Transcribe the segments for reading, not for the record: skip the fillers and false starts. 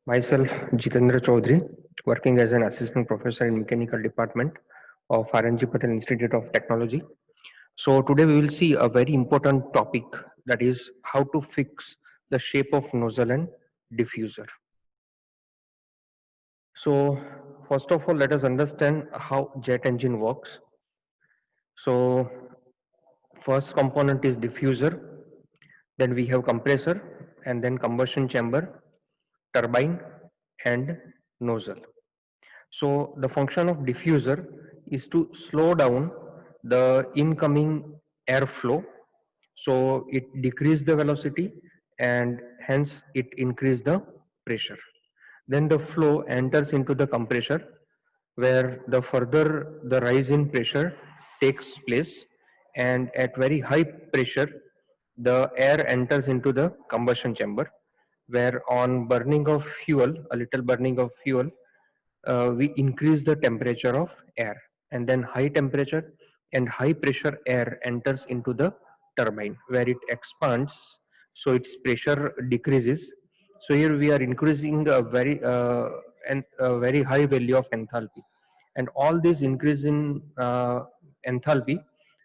Myself, Jitendra Chaudhary, working as an assistant professor in mechanical department of RNG Patel Institute of Technology. So today we will see a very important topic, that is how to fix the shape of nozzle and diffuser. So first of all, let us understand how jet engine works. So first component is diffuser, then we have compressor, and then combustion chamber, turbine, and nozzle. So the function of diffuser is to slow down the incoming airflow. So it decrease the velocity and hence it increase the pressure. Then the flow enters into the compressor where the further the rise in pressure takes place, and at very high pressure the air enters into the combustion chamber where on burning of fuel, a little burning of fuel, we increase the temperature of air, and then high temperature and high pressure air enters into the turbine where it expands, so its pressure decreases. So here we are increasing a very high value of enthalpy, and all this increase in enthalpy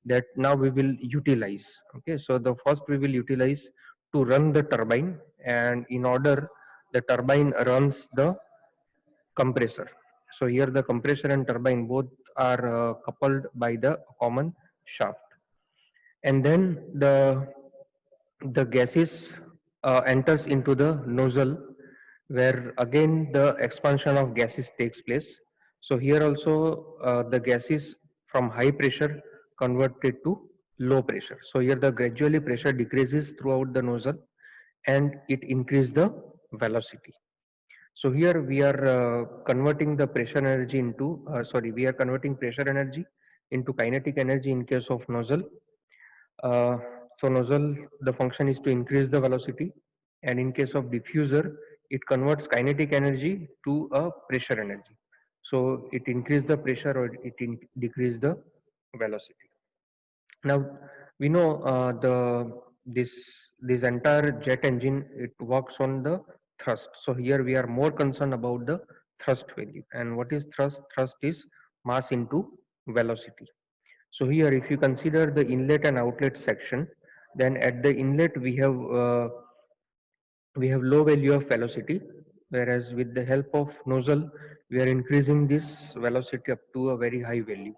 that now we will utilize. Okay, so the first we will utilize to run the turbine, and in order the turbine runs the compressor. So here the compressor and turbine both are coupled by the common shaft, and then the gases enters into the nozzle where again the expansion of gases takes place. So here also the gases from high pressure converted to low pressure. So here the gradually pressure decreases throughout the nozzle and it increases the velocity. So here we are converting the pressure energy into, we are converting pressure energy into kinetic energy in case of nozzle. Uh, so nozzle, the function is to increase the velocity, and in case of diffuser, it converts kinetic energy to a pressure energy. So it increase the pressure or decrease the velocity. Now we know this entire jet engine, it works on the thrust. So here we are more concerned about the thrust value. And what is thrust? Thrust is mass into velocity. So here if you consider the inlet and outlet section, then at the inlet we have low value of velocity, whereas with the help of nozzle we are increasing this velocity up to a very high value.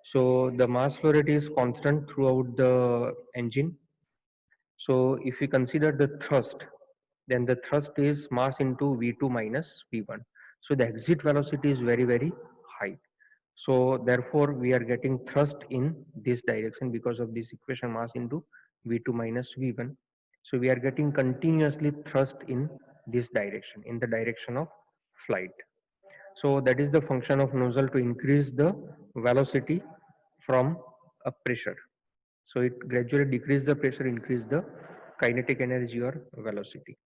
So the mass flow rate is constant throughout the engine. So if we consider the thrust, then the thrust is mass into V2 minus V1. So the exit velocity is very, very high. So therefore we are getting thrust in this direction because of this equation, mass into V2 minus V1. So we are getting continuously thrust in this direction, in the direction of flight. So that is the function of nozzle, to increase the velocity from a pressure. So it gradually decrease the pressure, increase the kinetic energy or velocity.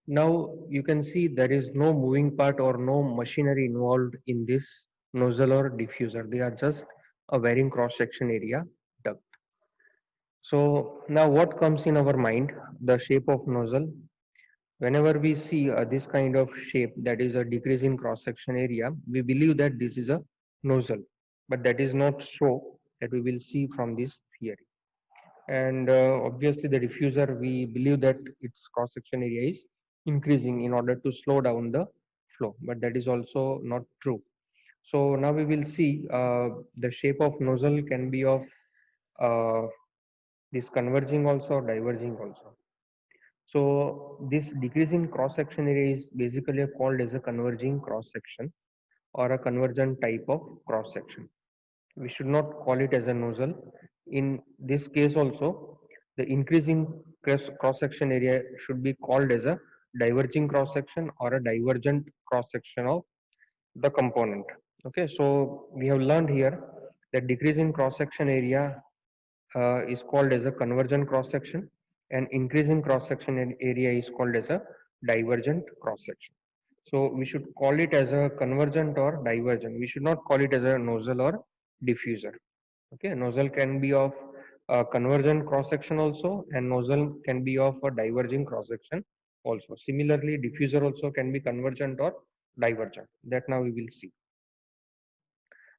Now you can see there is no moving part or no machinery involved in this nozzle or diffuser. They are just a varying cross section area duct. So now what comes in our mind? The shape of nozzle. Whenever we see this kind of shape, that is a decrease in cross section area, we believe that this is a nozzle, but that is not so, that we will see from this theory. And obviously the diffuser, we believe that its cross section area is increasing in order to slow down the flow, but that is also not true. So now we will see the shape of nozzle can be of uh, this converging also, diverging also. So this decreasing cross section area is basically called as a converging cross section or a convergent type of cross section. We should not call it as a nozzle. In this case also, the increasing cross section area should be called as a diverging cross section or a divergent cross section of the component. Okay, so we have learned here that decreasing cross section area is called as a convergent cross section, and increasing cross section area is called as a divergent cross section. So we should call it as a convergent or divergent. We should not call it as a nozzle or diffuser. Okay, nozzle can be of a convergent cross section also, and nozzle can be of a diverging cross section also. Similarly, diffuser also can be convergent or divergent. That now we will see.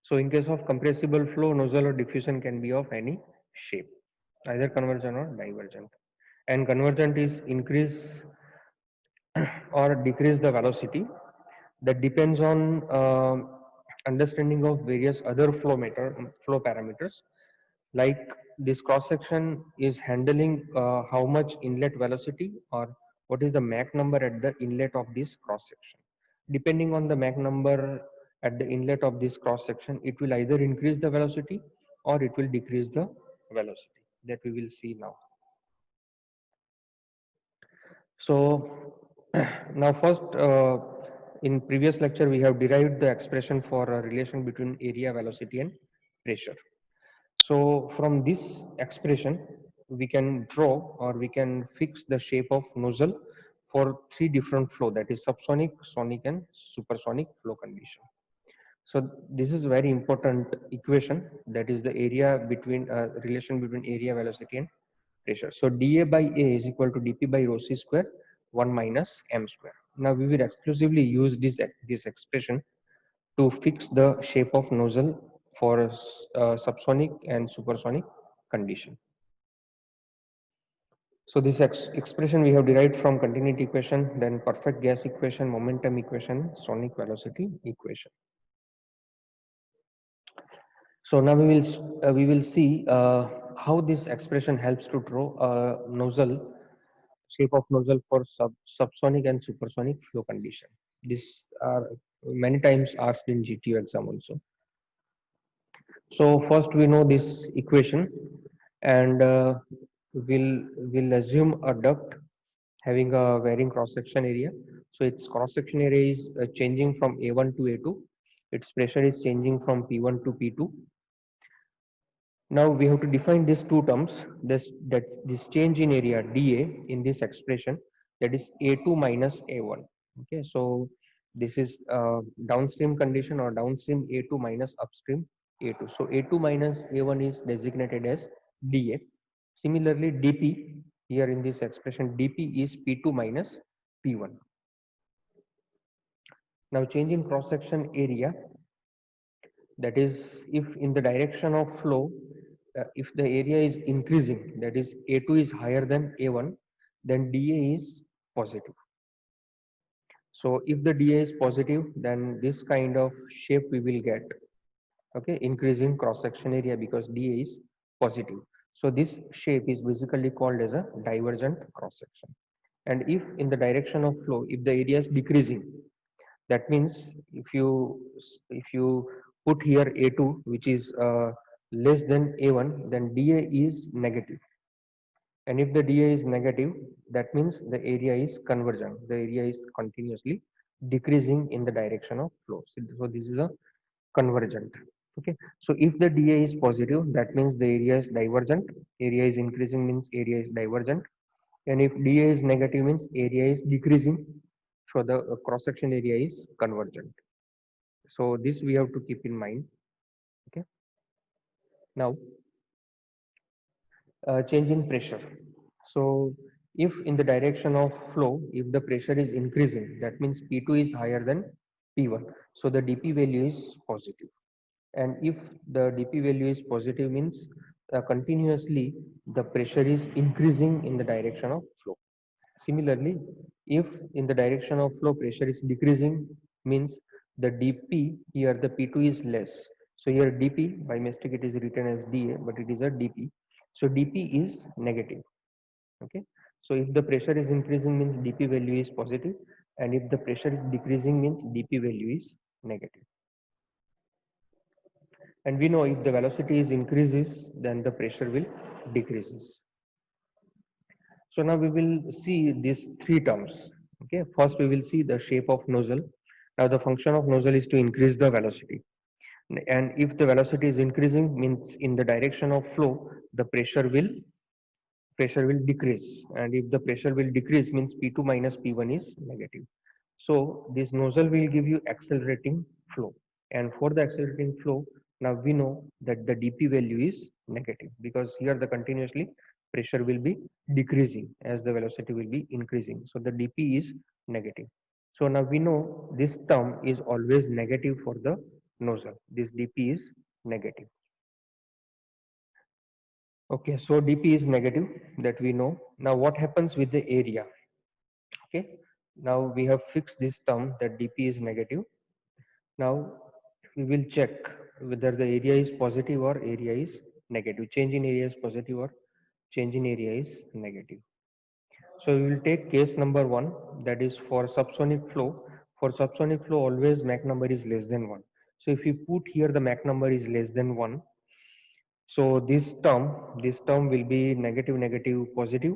So in case of compressible flow, nozzle or diffusion can be of any shape, either convergent or divergent. And convergent is increase or decrease the velocity. That depends on understanding of various other flow parameters, like this cross section is handling how much inlet velocity or what is the Mach number at the inlet of this cross section. Depending on the Mach number at the inlet of this cross section, it will either increase the velocity or it will decrease the velocity, that we will see now. So now first, in previous lecture we have derived the expression for a relation between area, velocity and pressure. So from this expression we can draw or we can fix the shape of nozzle for three different flow, that is subsonic, sonic and supersonic flow condition. So this is very important equation, that is the area between relation between area, velocity and pressure. So dA by A is equal to dP by rho c square 1 minus m square. Now we will exclusively use this expression to fix the shape of nozzle for subsonic and supersonic condition. So this expression we have derived from continuity equation, then perfect gas equation, momentum equation, sonic velocity equation. So now we will see how this expression helps to draw a nozzle shape of nozzle for subsonic and supersonic flow condition. These are many times asked in GTU exam also. So first we know this equation, and we'll assume a duct having a varying cross section area. So its cross section area is changing from A1 to A2. Its pressure is changing from P1 to P2. Now we have to define these two terms. This change in area dA in this expression, that is A2 minus A1. Okay, so this is downstream condition or downstream A2 minus upstream A2. So A2 minus A1 is designated as dA. Similarly, dP here in this expression, dP is P2 minus P1. Now change in cross section area, that is if in the direction of flow, if the area is increasing, that is A2 is higher than A1, then dA is positive. So if the dA is positive, then this kind of shape we will get, okay, increasing cross section area because dA is positive. So this shape is basically called as a divergent cross section. And if in the direction of flow, if the area is decreasing, that means if you put here A2 which is less than A1, then dA is negative. And if the dA is negative, that means the area is convergent. The area is continuously decreasing in the direction of flow. So this is a convergent. Okay. So if the dA is positive, that means the area is divergent. Area is increasing means area is divergent. And if dA is negative means area is decreasing. So the cross section area is convergent. So this we have to keep in mind. Okay. Now change in pressure. So if in the direction of flow, if the pressure is increasing, that means P2 is higher than P1. So the dP value is positive. And if the dP value is positive means continuously the pressure is increasing in the direction of flow. Similarly, if in the direction of flow pressure is decreasing, means the dP here, the P2 is less. So here dP, by mistake it is written as dA, but it is a dP. So dP is negative. Okay. So if the pressure is increasing means dP value is positive, and if the pressure is decreasing means dP value is negative. And we know if the velocity is increases, then the pressure will decreases. So now we will see these three terms. Okay, first we will see the shape of nozzle. Now the function of nozzle is to increase the velocity. And if the velocity is increasing means in the direction of flow, the pressure will decrease. And if the pressure will decrease means P2 minus P1 is negative. So this nozzle will give you accelerating flow. And for the accelerating flow, Now we know that the dp value is negative because here the continuously pressure will be decreasing as the velocity will be increasing. So the dp is negative. So now we know this term is always negative for the nozzle. This dp is negative. Okay, so dp is negative, that we know. Now what happens with the area? Okay, now we have fixed this term that dp is negative. Now we will check whether the area is positive or area is negative. Change in area is positive or change in area is negative. So we will take case number one, that is for subsonic flow. For subsonic flow, always Mach number is less than 1. So if you put here the Mach number is less than 1, so this term will be negative, negative, positive.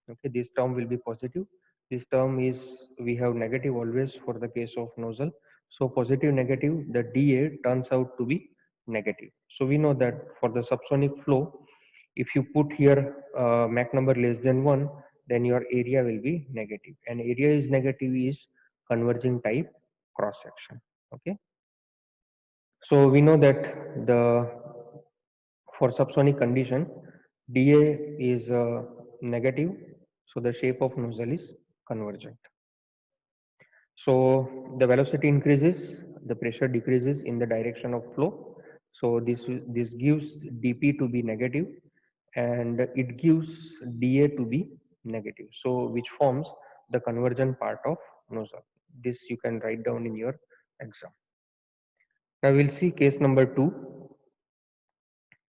Okay, this term will be positive. This term is, we have negative always for the case of nozzle. So positive, negative, the dA turns out to be negative. So we know that for the subsonic flow, if you put here Mach number less than 1, then your area will be negative. And area is negative is converging type cross section. Okay. So we know that the for subsonic condition, dA is negative, so the shape of nozzle is convergent. So the velocity increases, the pressure decreases in the direction of flow. So this gives dP to be negative, and it gives dA to be negative. So which forms the convergent part of nozzle. This you can write down in your exam. Now we'll see case number 2.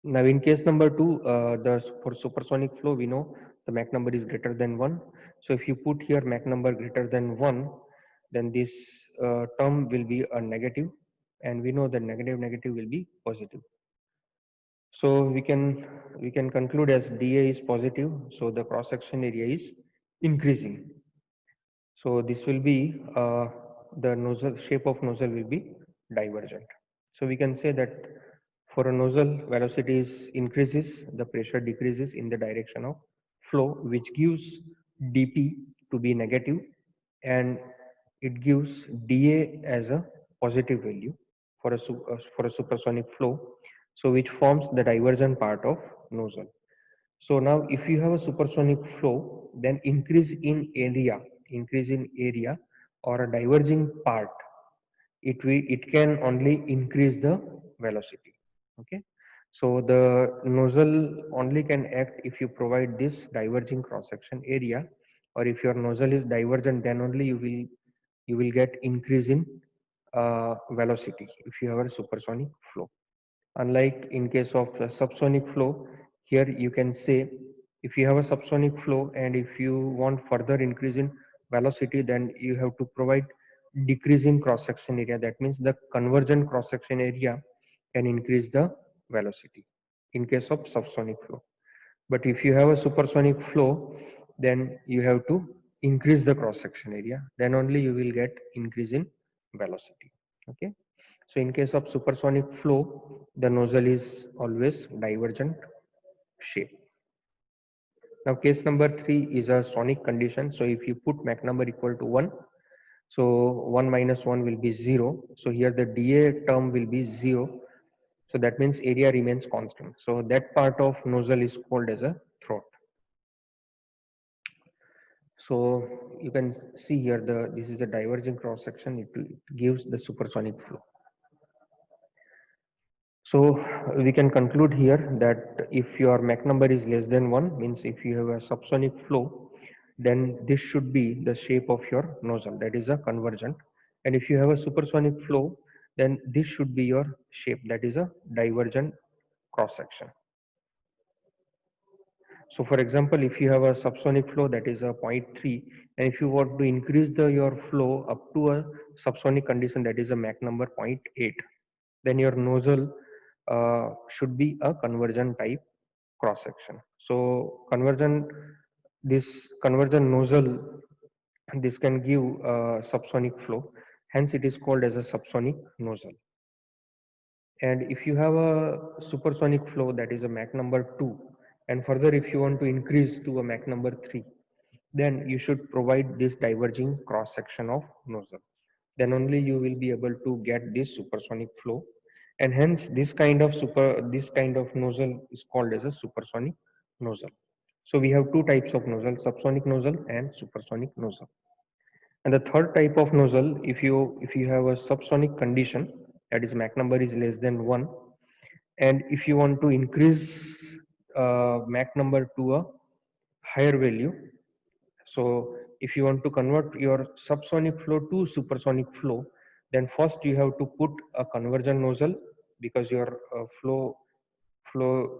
Now, in case number 2, for supersonic flow, we know the Mach number is greater than 1. So, if you put here Mach number greater than 1, then this term will be a negative, and we know that negative, negative will be positive. So, we can conclude as dA is positive, so the cross section area is increasing. So, this will be the nozzle shape of nozzle will be divergent. So, we can say that for a nozzle, velocity is increases, the pressure decreases in the direction of flow, which gives dP to be negative, and it gives dA as a positive value for a supersonic flow. So which forms the divergent part of nozzle. So now if you have a supersonic flow, then increase in area or a diverging part, it can only increase the velocity. Okay, so the nozzle only can act if you provide this diverging cross section area, or if your nozzle is divergent, then only you will get increase in velocity if you have a supersonic flow. Unlike in case of a subsonic flow, here you can say if you have a subsonic flow and if you want further increase in velocity, then you have to provide decrease in cross section area. That means the convergent cross section area can increase the velocity in case of subsonic flow. But if you have a supersonic flow, then you have to increase the cross section area, then only you will get increase in velocity. Okay, so in case of supersonic flow, the nozzle is always divergent shape. Now case number 3 is a sonic condition. So if you put Mach number equal to 1, so 1 minus 1 will be 0. So here the dA term will be 0. So that means area remains constant. So that part of nozzle is called as a throat. So you can see here this is a diverging cross section. It gives the supersonic flow. So we can conclude here that if your Mach number is less than 1, means if you have a subsonic flow, then this should be the shape of your nozzle, that is a convergent. And if you have a supersonic flow, then this should be your shape, that is a divergent cross section. So for example, if you have a subsonic flow that is a 0.3, and if you want to increase your flow up to a subsonic condition that is a Mach number 0.8, then your nozzle should be a convergent type cross section. So this convergent nozzle, this can give subsonic flow, hence it is called as a subsonic nozzle. And if you have a supersonic flow that is a Mach number 2, and further if you want to increase to a Mach number 3, then you should provide this diverging cross section of nozzle. Then only you will be able to get this supersonic flow. and hence this kind of nozzle is called as a supersonic nozzle. So we have two types of nozzle: subsonic nozzle and supersonic nozzle. And the third type of nozzle, if you have a subsonic condition, that is Mach number is less than 1, and if you want to increase Mach number to a higher value, so if you want to convert your subsonic flow to supersonic flow, then first you have to put a conversion nozzle, because your flow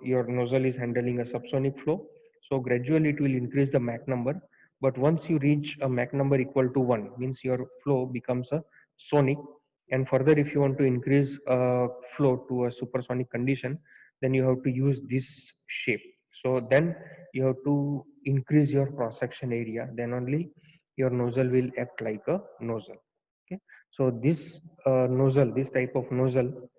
your nozzle is handling a subsonic flow. So gradually it will increase the Mach number, but once you reach a Mach number equal to 1, means your flow becomes a sonic. And further, if you want to increase flow to a supersonic condition, then you have to use this shape. So then you have to increase your cross section area, then only your nozzle will act like a nozzle. Okay, so this type of nozzle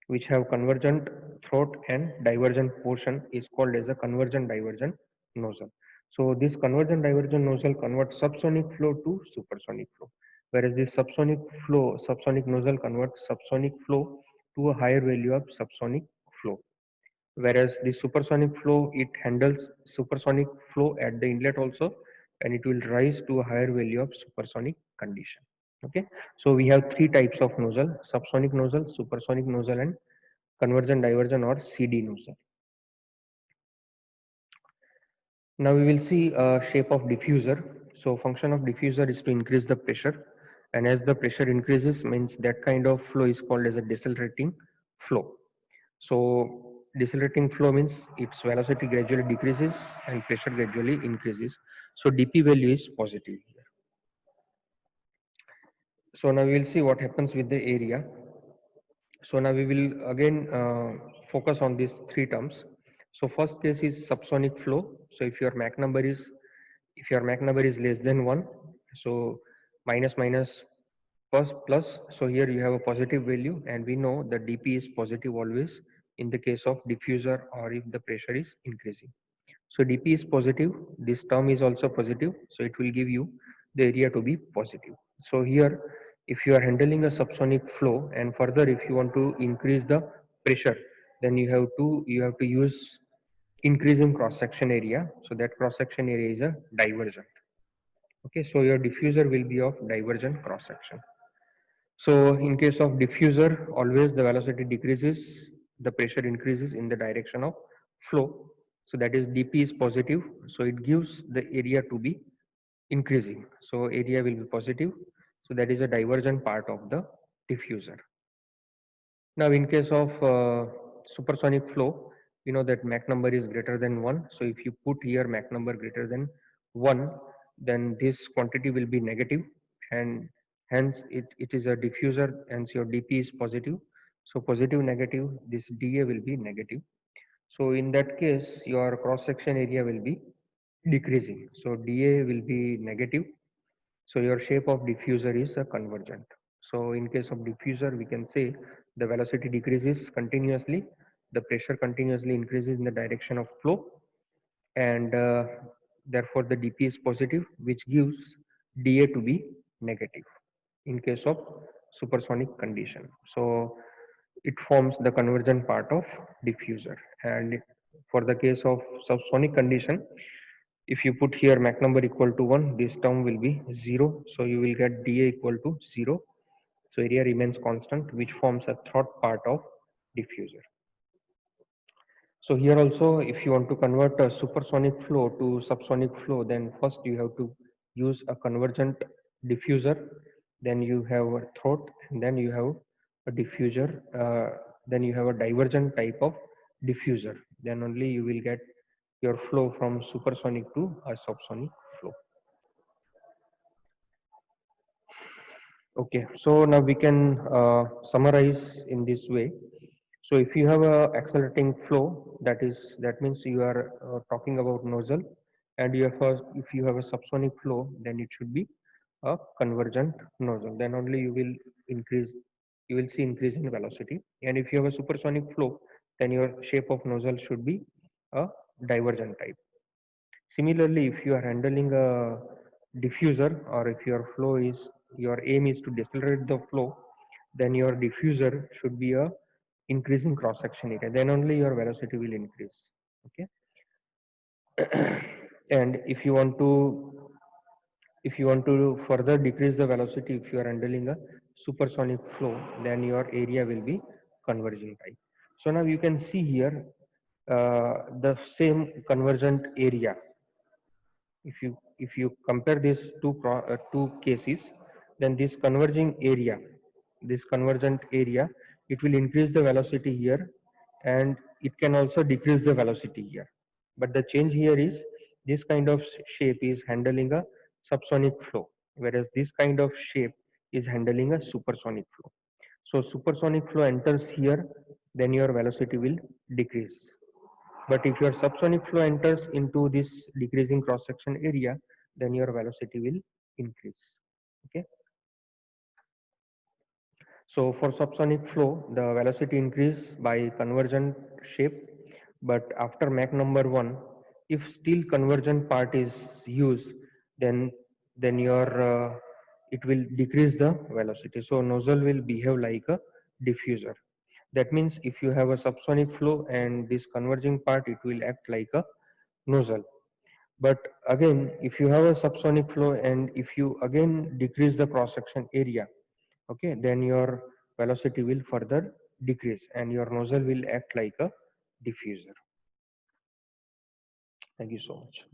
which have convergent throat and divergent portion is called as a convergent divergent nozzle. So this convergent divergent nozzle converts subsonic flow to supersonic flow, whereas this subsonic nozzle converts subsonic flow to a higher value of subsonic flow. Whereas the supersonic flow, it handles supersonic flow at the inlet also, and it will rise to a higher value of supersonic condition. Okay, so we have three types of nozzle: subsonic nozzle, supersonic nozzle, and convergent divergent or CD nozzle. Now we will see shape of diffuser. So function of diffuser is to increase the pressure, and as the pressure increases, means that kind of flow is called as a decelerating flow. So decelerating flow means its velocity gradually decreases and pressure gradually increases. So dP value is positive here. So now we will see what happens with the area. So now we will again focus on these three terms. So first case is subsonic flow. So if your Mach number is less than 1, so minus minus plus plus, so here you have a positive value, and we know that dP is positive always in the case of diffuser or if the pressure is increasing. So dP is positive, this term is also positive, so it will give you the area to be positive. So here, if you are handling a subsonic flow, and further if you want to increase the pressure, then you have to use increase in cross section area. So that cross section area is a divergent. Okay, so your diffuser will be of divergent cross section. So in case of diffuser, always the velocity decreases, the pressure increases in the direction of flow. So that is dP is positive. So it gives the area to be increasing. So area will be positive. So that is a divergent part of the diffuser. Now in case of supersonic flow, we know that Mach number is greater than 1. So if you put here Mach number greater than 1, then this quantity will be negative, and hence it is a diffuser, hence your dP is positive. So positive negative, this dA will be negative. So in that case, your cross section area will be decreasing. So dA will be negative. So your shape of diffuser is a convergent. So in case of diffuser, we can say the velocity decreases continuously, the pressure continuously increases in the direction of flow, and therefore the dP is positive, which gives dA to be negative in case of supersonic condition. So it forms the convergent part of diffuser. And for the case of subsonic condition, if you put here Mach number equal to 1, this term will be 0. So you will get dA equal to 0. So area remains constant, which forms a throat part of diffuser. So here also, if you want to convert a supersonic flow to subsonic flow, then first you have to use a convergent diffuser, then you have a throat, and then you have a diffuser, then you have a divergent type of diffuser. Then only you will get your flow from supersonic to a subsonic flow. Okay, so now we can summarize in this way. So if you have a accelerating flow, that means you are talking about nozzle, and if you have a subsonic flow, then it should be a convergent nozzle. Then only you will see increase in velocity. And if you have a supersonic flow, then your shape of nozzle should be a divergent type. Similarly, if you are handling a diffuser, or if your aim is to decelerate the flow, then your diffuser should be a increasing cross section area, then only your velocity will increase. Okay. And if you want to further decrease the velocity, if you are handling a supersonic flow, then your area will be converging, right? So now you can see here the same convergent area. If you compare these two cases, then this convergent area, it will increase the velocity here, and it can also decrease the velocity here. But the change here is this kind of shape is handling a subsonic flow, whereas this kind of shape is handling a supersonic flow. So supersonic flow enters here, then your velocity will decrease. But if your subsonic flow enters into this decreasing cross section area, then your velocity will increase. Okay. So for subsonic flow, the velocity increase by convergent shape, but after Mach number 1, if still convergent part is used, then your it will decrease the velocity. So nozzle will behave like a diffuser. That means if you have a subsonic flow and this converging part, it will act like a nozzle. But again, if you have a subsonic flow and if you again decrease the cross section area, okay, then your velocity will further decrease and your nozzle will act like a diffuser. Thank you so much.